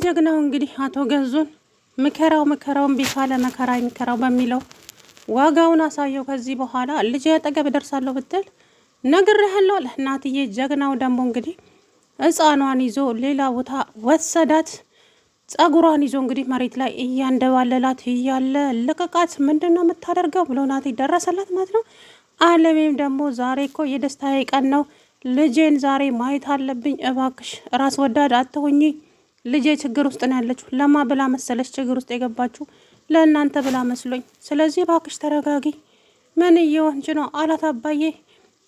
ጀግናው እንግዲህ አቶ ገዙን ምከራውን ቢካለ መከራ ይምከራው በሚለው ዋጋውን አሳየው። ከዚህ በኋላ ልጅ አጠገብ ደርሳለሁ ብትል ነግሬሃለሁ አለ። እናትዬ ጀግናው ደግሞ እንግዲህ ሕፃኗን ይዞ ሌላ ቦታ ወሰዳት። ጸጉሯን ይዞ እንግዲህ መሬት ላይ እያንደባለላት እያለ ልቀቃት፣ ምንድን ነው የምታደርገው ብሎ ናቲ ደረሰላት ማለት ነው። አለሜም ደግሞ ዛሬ እኮ የደስታዬ ቀን ነው፣ ልጄን ዛሬ ማየት አለብኝ፣ እባክሽ ራስ ወዳድ አትሁኚ፣ ልጄ ችግር ውስጥ ነው ያለችው። ለማ ብላ መሰለች ችግር ውስጥ የገባችው? ለእናንተ ብላ መስሎኝ። ስለዚህ እባክሽ ተረጋጊ፣ ምን እየሆንች ነው አላት አባዬ።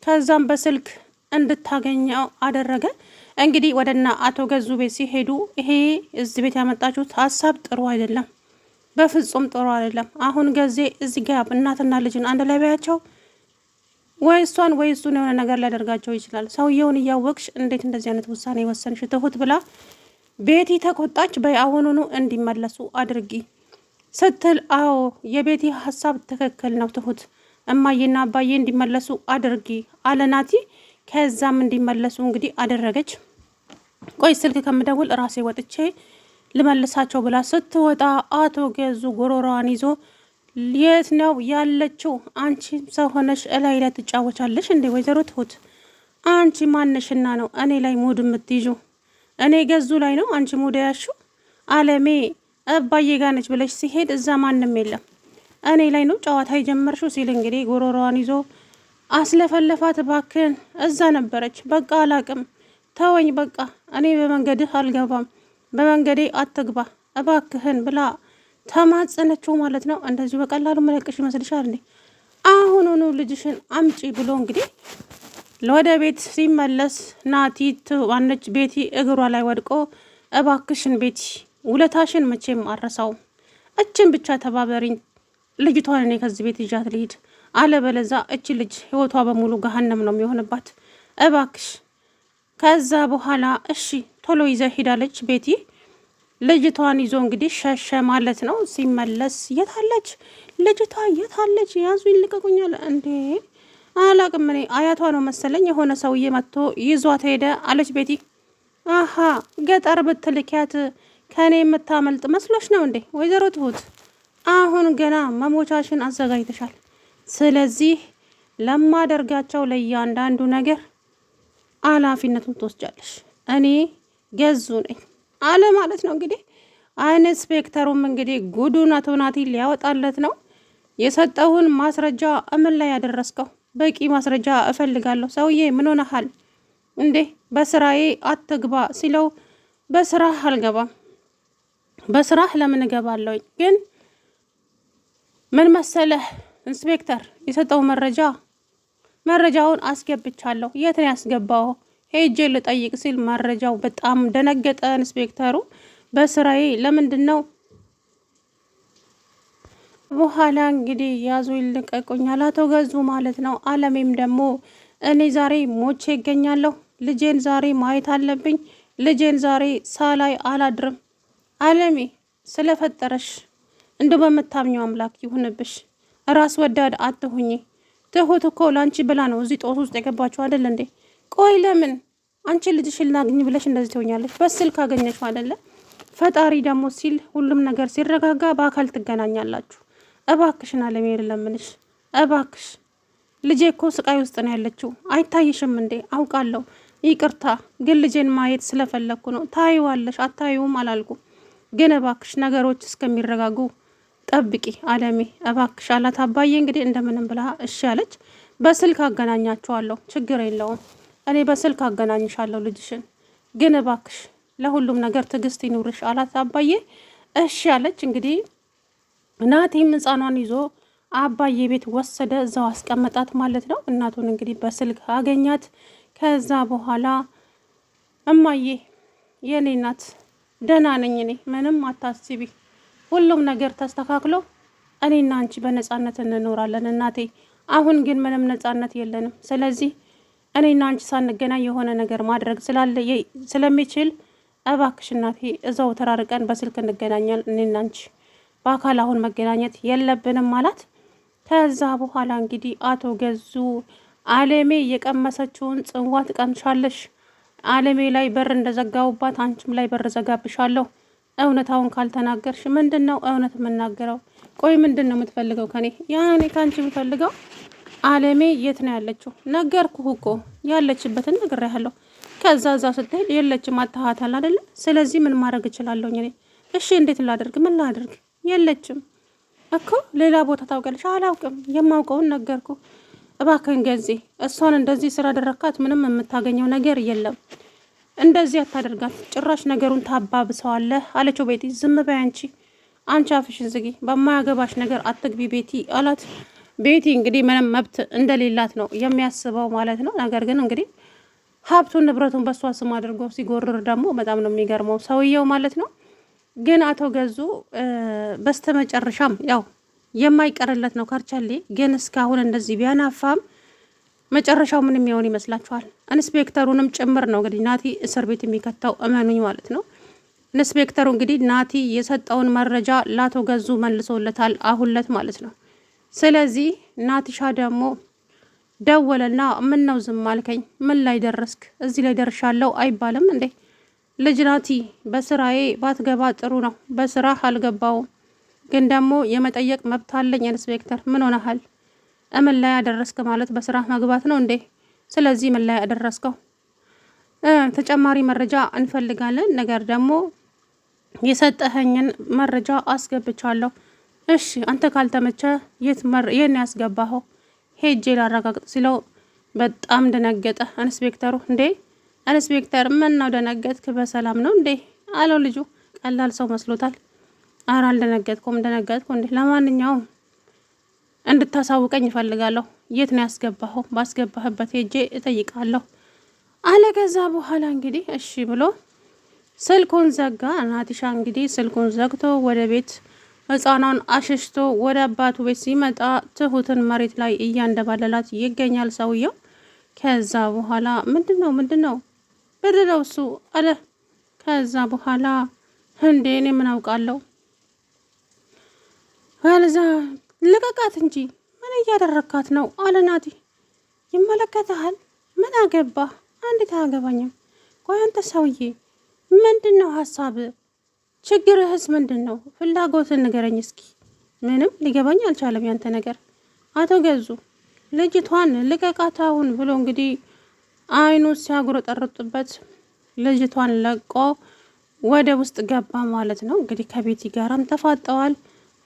ከዛም በስልክ እንድታገኘው አደረገ። እንግዲህ ወደና አቶ ገዙ ቤት ሲሄዱ ይሄ እዚህ ቤት ያመጣችሁት ሀሳብ ጥሩ አይደለም፣ በፍጹም ጥሩ አይደለም። አሁን ገዜ እዚህ ጋር እናትና ልጅን አንድ ላይ በያቸው፣ ወይ እሷን ወይ እሱን የሆነ ነገር ሊያደርጋቸው ይችላል። ሰውየውን እያወቅሽ እንዴት እንደዚህ አይነት ውሳኔ ወሰንሽ ትሁት ብላ ቤቲ ተቆጣች። በአሁኑኑ እንዲመለሱ አድርጊ ስትል፣ አዎ የቤቲ ሀሳብ ትክክል ነው ትሁት፣ እማዬና አባዬ እንዲመለሱ አድርጊ አለ ናቲ። ከዛም እንዲመለሱ እንግዲህ አደረገች። ቆይ ስልክ ከምደውል ራሴ ወጥቼ ልመልሳቸው ብላ ስትወጣ አቶ ገዙ ጎሮሯን ይዞ የት ነው ያለችው? አንቺ ሰው ሆነሽ እላይ ላይ ትጫወቻለሽ እንዴ? ወይዘሮ ትሁት አንቺ ማነሽና ነው እኔ ላይ ሙድ የምትይዙ? እኔ ገዙ ላይ ነው አንቺ ሙድ ያልሽው? አለሜ አባዬ ጋር ነች ብለሽ ሲሄድ እዛ ማንም የለም፣ እኔ ላይ ነው ጨዋታ የጀመርሽው ሲል እንግዲህ ጎሮሯን ይዞ አስለፈለፋት። እባክህን እዛ ነበረች፣ በቃ አላቅም፣ ተወኝ፣ በቃ እኔ በመንገድህ አልገባም፣ በመንገዴ አትግባ እባክህን ብላ ተማጸነችው ማለት ነው። እንደዚሁ በቀላሉ መለቅሽ ይመስልሻል እንዴ? አሁኑኑ ልጅሽን አምጪ ብሎ እንግዲህ ወደ ቤት ሲመለስ ናቲ ዋነች ቤቲ እግሯ ላይ ወድቆ እባክሽን ቤቲ ውለታሽን መቼም አረሳውም፣ እችን ብቻ ተባበሪኝ፣ ልጅቷን እኔ ከዚህ ቤት ይዣት ልሂድ፣ አለበለዛ እቺ ልጅ ህይወቷ በሙሉ ገሀነም ነው የሚሆንባት፣ እባክሽ። ከዛ በኋላ እሺ ቶሎ ይዘ ሂዳለች ቤቲ። ልጅቷን ይዞ እንግዲህ ሸሸ ማለት ነው። ሲመለስ የታለች ልጅቷ የታለች? ያዙ ይልቀቁኛል እንዴ? አላቅም፣ እኔ አያቷ ነው መሰለኝ፣ የሆነ ሰውዬ መጥቶ ይዟት ሄደ አለች ቤቲ። አሀ ገጠር ብትልኪያት ከእኔ የምታመልጥ መስሎች ነው እንዴ? ወይዘሮ ትሁት አሁን ገና መሞቻሽን አዘጋጅተሻል። ስለዚህ ለማደርጋቸው ለእያንዳንዱ ነገር ኃላፊነቱን ትወስጃለሽ። እኔ ገዙ ነኝ አለ ማለት ነው። እንግዲህ ኢንስፔክተሩም እንግዲህ ጉዱን አቶ ናቲ ሊያወጣለት ነው። የሰጠውን ማስረጃ እምን ላይ ያደረስከው? በቂ ማስረጃ እፈልጋለሁ። ሰውዬ ምን ሆነሃል እንዴ? በስራዬ አትግባ ሲለው በስራህ አልገባም። በስራህ ለምን እገባለሁኝ? ግን ምን መሰለህ ኢንስፔክተር፣ የሰጠው መረጃውን አስገብቻለሁ። የት ነው ያስገባው? ሄጄ ልጠይቅ ሲል መረጃው በጣም ደነገጠ ኢንስፔክተሩ። በስራዬ ለምንድን ነው? በኋላ እንግዲህ ያዙ ይልቀቁኛል አቶ ገዙ ማለት ነው። አለሜም ደግሞ እኔ ዛሬ ሞቼ ይገኛለሁ፣ ልጄን ዛሬ ማየት አለብኝ፣ ልጄን ዛሬ ሳላይ አላድርም። አለሜ ስለፈጠረሽ እንደ በምታምኘው አምላክ ይሁንብሽ፣ ራስ ወዳድ አትሁኚ። ትሁት እኮ ላንቺ ብላ ነው እዚህ ጦስ ውስጥ የገባችው አይደል እንዴ? ቆይ ለምን አንቺ ልጅሽን ላግኝ ብለሽ እንደዚህ ትሆኛለሽ? በስልክ አገኘሽው አይደለ? ፈጣሪ ደግሞ ሲል ሁሉም ነገር ሲረጋጋ በአካል ትገናኛላችሁ። እባክሽን አለሜ ለምንሽ፣ እባክሽ ልጄ እኮ ስቃይ ውስጥ ነው ያለችው፣ አይታይሽም እንዴ? አውቃለሁ፣ ይቅርታ፣ ግን ልጄን ማየት ስለፈለግኩ ነው። ታይዋለሽ አታዩም አላልኩም፣ ግን እባክሽ ነገሮች እስከሚረጋጉ ጠብቂ አለሜ እባክሽ አላት። አባዬ እንግዲህ እንደምንም ብላ እሺ አለች። በስልክ አገናኛቸዋለሁ፣ ችግር የለውም፣ እኔ በስልክ አገናኝሻለሁ ልጅሽን፣ ግን እባክሽ ለሁሉም ነገር ትዕግስት ይኑርሽ አላት አባዬ። እሺ አለች። እንግዲህ ናቲም ህፃኗን ይዞ አባዬ ቤት ወሰደ፣ እዛው አስቀመጣት ማለት ነው። እናቱን እንግዲህ በስልክ አገኛት። ከዛ በኋላ እማዬ የኔ እናት ደህና ነኝ፣ እኔ ምንም አታስቢ፣ ሁሉም ነገር ተስተካክሎ እኔና አንቺ በነፃነት እንኖራለን እናቴ። አሁን ግን ምንም ነፃነት የለንም። ስለዚህ እኔና አንቺ ሳንገናኝ የሆነ ነገር ማድረግ ስለሚችል እባክሽ እናቴ እዛው ተራርቀን በስልክ እንገናኛል፣ እኔና አንቺ በአካል አሁን መገናኘት የለብንም ማለት። ከዛ በኋላ እንግዲህ አቶ ገዙ አለሜ የቀመሰችውን ጽዋ ትቀምሻለሽ፣ አለሜ ላይ በር እንደዘጋውባት አንቺም ላይ በር ዘጋብሻለሁ፣ እውነታውን ካልተናገርሽ ምንድነው እውነት የምናገረው? ቆይ ምንድነው የምትፈልገው ከኔ? ያኔ ካንቺ የምፈልገው አለሜ የት ነው ያለችው? ነገርኩህ እኮ ያለችበትን ነግሬሃለሁ። ከዛ እዛ ስትሄድ የለችም አታሃታል አይደለ? ስለዚህ ምን ማድረግ እችላለሁ እኔ? እሺ እንዴት ላደርግ? ምን ላደርግ? የለችም እኮ ሌላ ቦታ ታውቂያለሽ? አላውቅም። የማውቀውን ነገርኩ። እባክህን ገዜ እሷን እንደዚህ ስላደረካት ምንም የምታገኘው ነገር የለም። እንደዚህ አታደርጋት፣ ጭራሽ ነገሩን ታባብሰዋለህ አለችው ቤቲ። ዝም በይ አንቺ አፍሽን ዝጊ፣ በማያገባሽ ነገር አትግቢ ቤቲ አላት። ቤቲ እንግዲህ ምንም መብት እንደሌላት ነው የሚያስበው ማለት ነው። ነገር ግን እንግዲህ ሀብቱን ንብረቱን በእሷ ስም አድርጎ ሲጎርር ደግሞ በጣም ነው የሚገርመው ሰውየው ማለት ነው። ግን አቶ ገዙ በስተመጨረሻም ያው የማይቀርለት ነው ካርቻሌ። ግን እስካሁን እንደዚህ ቢያናፋም መጨረሻው ምንም ይሆን ይመስላችኋል? ኢንስፔክተሩንም ጭምር ነው እንግዲህ ናቲ እስር ቤት የሚከተው እመኑኝ ማለት ነው። ኢንስፔክተሩ እንግዲህ ናቲ የሰጠውን መረጃ ለአቶ ገዙ መልሶለታል አሁንለት ማለት ነው። ስለዚህ ናቲሻ ደግሞ ደወለና ምን ነው ዝም አልከኝ? ምን ላይ ደረስክ? እዚህ ላይ ደርሻለሁ አይባልም እንዴ? ልጅ ናቲ በስራዬ ባትገባ ጥሩ ነው። በስራ አልገባውም፣ ግን ደግሞ የመጠየቅ መብት አለኝ። ኢንስፔክተር ምን ሆነሃል? ምን ላይ ያደረስክ ማለት በስራ መግባት ነው እንዴ? ስለዚህ ምን ላይ ያደረስከው? ተጨማሪ መረጃ እንፈልጋለን። ነገር ደግሞ የሰጠኸኝን መረጃ አስገብቻለሁ። እሺ አንተ ካልተመቸ የት ያስገባኸው? ሄጄ ላረጋግጥ ሲለው በጣም ደነገጠ ኢንስፔክተሩ። እንዴ ኢንስፔክተር ምን ነው ደነገጥክ? በሰላም ነው እንዴ አለው ልጁ። ቀላል ሰው መስሎታል። ኧረ አልደነገጥኩም። ደነገጥኩ እንዴ? ለማንኛውም እንድታሳውቀኝ እፈልጋለሁ። የት ነው ያስገባኸው? ባስገባህበት ሄጄ እጠይቃለሁ አለ። ከዛ በኋላ እንግዲህ እሺ ብሎ ስልኩን ዘጋ። ናቲሻ እንግዲህ ስልኩን ዘግቶ ወደ ቤት ህፃኗን አሸሽቶ ወደ አባቱ ቤት ሲመጣ ትሁትን መሬት ላይ እያንደባለላት ይገኛል ሰውየው። ከዛ በኋላ ምንድነው እሱ አለ። ከዛ በኋላ እንዴ እኔ ምን አውቃለሁ? ከዛ ልቀቃት እንጂ ምን እያደረካት ነው አለ ናቲ። ይመለከተሃል? ምን አገባ? አንዴት አያገባኝም። ቆይ አንተ ሰውዬ ምንድነው ሀሳብ? ችግርህስ ምንድነው? ፍላጎትን ንገረኝ እስኪ። ምንም ሊገባኝ አልቻለም ያንተ ነገር። አቶ ገዙ ልጅቷን ልቀቃት አሁን ብሎ እንግዲህ አይኑ ሲያጉረጠርጥበት ልጅቷን ለቆ ወደ ውስጥ ገባ ማለት ነው። እንግዲህ ከቤቲ ጋራም ተፋጠዋል።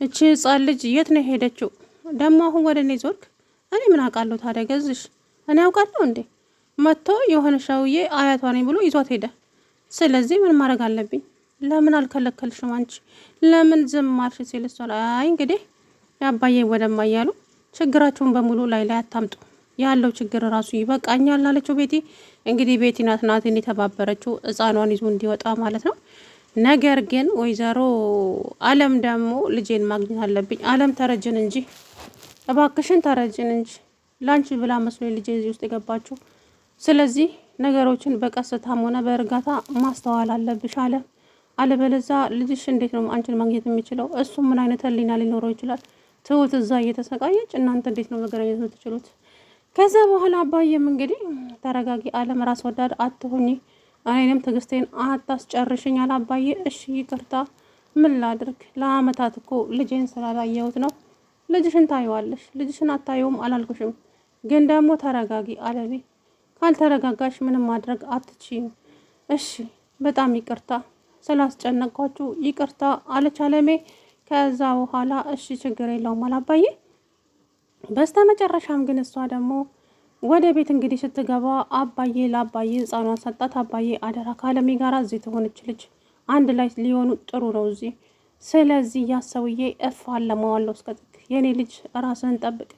እቺ ህጻን ልጅ የት ነው ሄደችው? ደግሞ አሁን ወደ እኔ ዞርክ? እኔ ምን አውቃለሁ ታዲያ ገዝሽ? እኔ አውቃለሁ እንዴ? መጥቶ የሆነ ሰውዬ አያቷ ነኝ ብሎ ይዟት ሄደ። ስለዚህ ምን ማድረግ አለብኝ? ለምን አልከለከልሽም አንቺ? ለምን ዝም ማርሽ? ሲል እሷ አይ እንግዲህ ያባዬ ወደማ እያሉ ችግራቸውን በሙሉ ላይ አታምጡ፣ ያለው ችግር ራሱ ይበቃኛል አለችው ቤቲ። እንግዲህ ቤቲ ናትን የተባበረችው ህፃኗን ይዞ እንዲወጣ ማለት ነው። ነገር ግን ወይዘሮ አለም ደግሞ ልጄን ማግኘት አለብኝ። አለም ተረጅን እንጂ እባክሽን ተረጅን እንጂ ላንቺ ብላ መስሎኝ ልጄ እዚህ ውስጥ የገባችው። ስለዚህ ነገሮችን በቀስታም ሆነ በእርጋታ ማስተዋል አለብሽ አለ። አለበለዛ ልጅሽ እንዴት ነው አንቺን ማግኘት የሚችለው? እሱ ምን አይነት ህሊና ሊኖረው ይችላል? ትሁት እዛ እየተሰቃየች እናንተ እንዴት ነው መገናኘት የምትችሉት? ከዛ በኋላ አባዬም እንግዲህ ተረጋጊ አለም፣ ራስ ወዳድ አትሆኚ፣ እኔንም ትዕግስቴን አታስጨርሽኝ አለ አባዬ። እሺ ይቅርታ፣ ምን ላድርግ? ለአመታት እኮ ልጄን ስላላየሁት ነው። ልጅሽን ታየዋለሽ፣ ልጅሽን አታየውም አላልኩሽም? ግን ደግሞ ተረጋጊ አለቤ። ካልተረጋጋሽ ምንም ማድረግ አትችይም። እሺ በጣም ይቅርታ ስላስጨነቅኳችሁ ይቅርታ አለች አለሜ። ከዛ በኋላ እሺ ችግር የለውም አላባዬ። በስተመጨረሻም ግን እሷ ደግሞ ወደ ቤት እንግዲህ ስትገባ አባዬ ለአባዬ ህፃኗን ሰጣት። አባዬ አደራ ከአለሜ ጋር እዚህ ትሆንች ልጅ አንድ ላይ ሊሆኑ ጥሩ ነው እዚህ። ስለዚህ ያሰውዬ እፋለመዋለሁ እስከ ጥግ። የኔ ልጅ ራስህን ጠብቅ።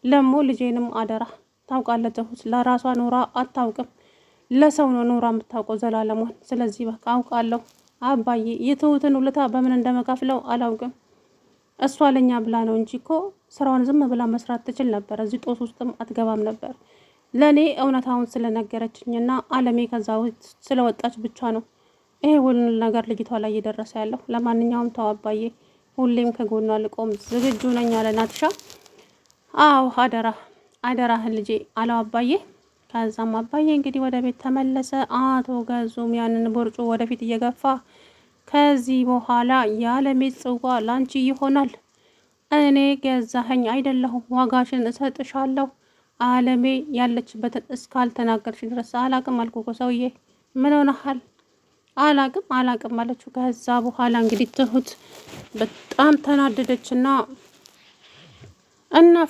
ለሞ ልጄንም አደራ። ታውቃለህ ትሁት ለራሷ ኖራ አታውቅም፣ ለሰው ነው ኖራ የምታውቀው ዘላለሟን። ስለዚህ በቃ አውቃለሁ አባዬ፣ የትሁትን ውለታ በምን እንደመካፍለው አላውቅም። እሷ ለኛ ብላ ነው እንጂ እኮ ስራውን ዝም ብላ መስራት ትችል ነበር። እዚህ ጦስ ውስጥም አትገባም ነበር። ለእኔ እውነታውን ስለነገረችኝና አለሜ ከዛ ውስጥ ስለወጣች ብቻ ነው ይሄ ሁሉ ነገር ልጅቷ ላይ እየደረሰ ያለው። ለማንኛውም ተው አባዬ፣ ሁሌም ከጎኗ ልቆም ዝግጁ ነኝ አለ ናትሻ። አዎ አደራህን ልጄ አለው አባዬ። ከዛም አባዬ እንግዲህ ወደ ቤት ተመለሰ። አቶ ገዙም ያንን ቦርጩ ወደፊት እየገፋ ከዚህ በኋላ የአለሜ ጽዋ ላንቺ ይሆናል። እኔ ገዛኸኝ አይደለሁም፣ ዋጋሽን እሰጥሻለሁ። አለሜ ያለችበትን እስካልተናገርሽ ድረስ አላቅም አልኩ እኮ ሰውዬ፣ ምን ሆነሃል? አላቅም አለችው። ከዛ በኋላ እንግዲህ ትሁት በጣም ተናደደችና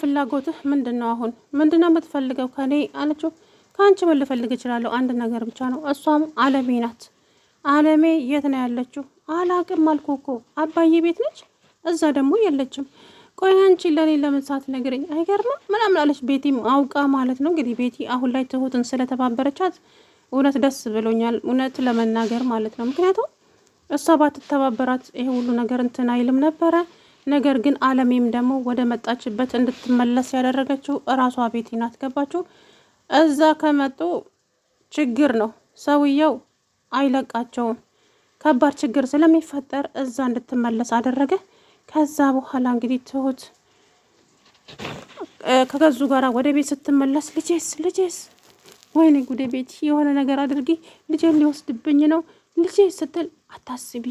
ፍላጎትህ ምንድን ነው? አሁን ምንድን ነው የምትፈልገው ከኔ አለችው። ከአንቺ ምን ልፈልግ እችላለሁ? አንድ ነገር ብቻ ነው፣ እሷም አለሜ ናት። አለሜ የት ነው ያለችው? አላቅም አልኩ እኮ አባዬ ቤት ነች፣ እዛ ደግሞ የለችም። ቆይ አንቺ ለእኔ ለምን ሳትነግሪኝ አይገርምም? ምናምን አለች። ቤቲም አውቃ ማለት ነው እንግዲህ። ቤቲ አሁን ላይ ትሁትን ስለተባበረቻት እውነት ደስ ብሎኛል፣ እውነት ለመናገር ማለት ነው። ምክንያቱም እሷ ባትተባበራት ይሄ ሁሉ ነገር እንትን አይልም ነበረ። ነገር ግን አለሜም ደግሞ ወደ መጣችበት እንድትመለስ ያደረገችው እራሷ ቤቲ ናት። ገባችሁ? እዛ ከመጡ ችግር ነው፣ ሰውየው አይለቃቸውም። ከባድ ችግር ስለሚፈጠር እዛ እንድትመለስ አደረገ። ከዛ በኋላ እንግዲህ ትሁት ከገዙ ጋር ወደ ቤት ስትመለስ ልጄስ ወይኔ ጉዴ ቤት የሆነ ነገር አድርጊ፣ ልጄን ሊወስድብኝ ነው ልጄ ስትል፣ አታስቢ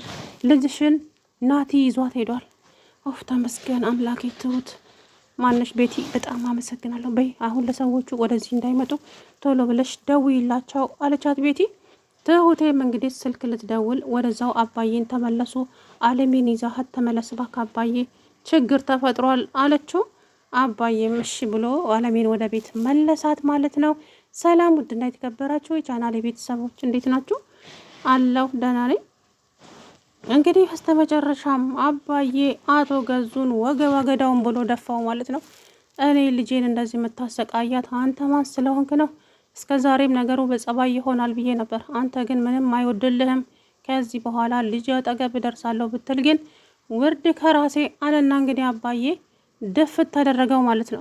ልጅሽን ናቲ ይዟት ሄዷል። ኦፍ ተመስገን አምላኬ። ትሁት ማነሽ ቤቲ፣ በጣም አመሰግናለሁ። በይ አሁን ለሰዎቹ ወደዚህ እንዳይመጡ ቶሎ ብለሽ ደውይላቸው አለቻት ቤቲ። ትሁቴም እንግዲህ ስልክ ልትደውል ወደዛው አባዬን ተመለሱ፣ አለሜን ይዛሀት ተመለስ እባክህ አባዬ ችግር ተፈጥሯል አለችው። አባዬም እሺ ብሎ አለሜን ወደ ቤት መለሳት ማለት ነው። ሰላም ውድና የተከበራችሁ የቻናሌ ቤተሰቦች እንዴት ናችሁ? አለሁ ደህና ነኝ። እንግዲህ በስተመጨረሻም አባዬ አቶ ገዙን ወገባ ገዳውን ብሎ ደፋው ማለት ነው። እኔ ልጄን እንደዚህ የምታሰቃያት አንተ ማን ስለሆንክ ነው? እስከ ዛሬም ነገሩ በጸባይ ይሆናል ብዬ ነበር። አንተ ግን ምንም አይወድልህም። ከዚህ በኋላ ልጅ አጠገብ ደርሳለሁ ብትል ግን ውርድ ከራሴ አለና እንግዲህ አባዬ ድፍት ተደረገው ማለት ነው።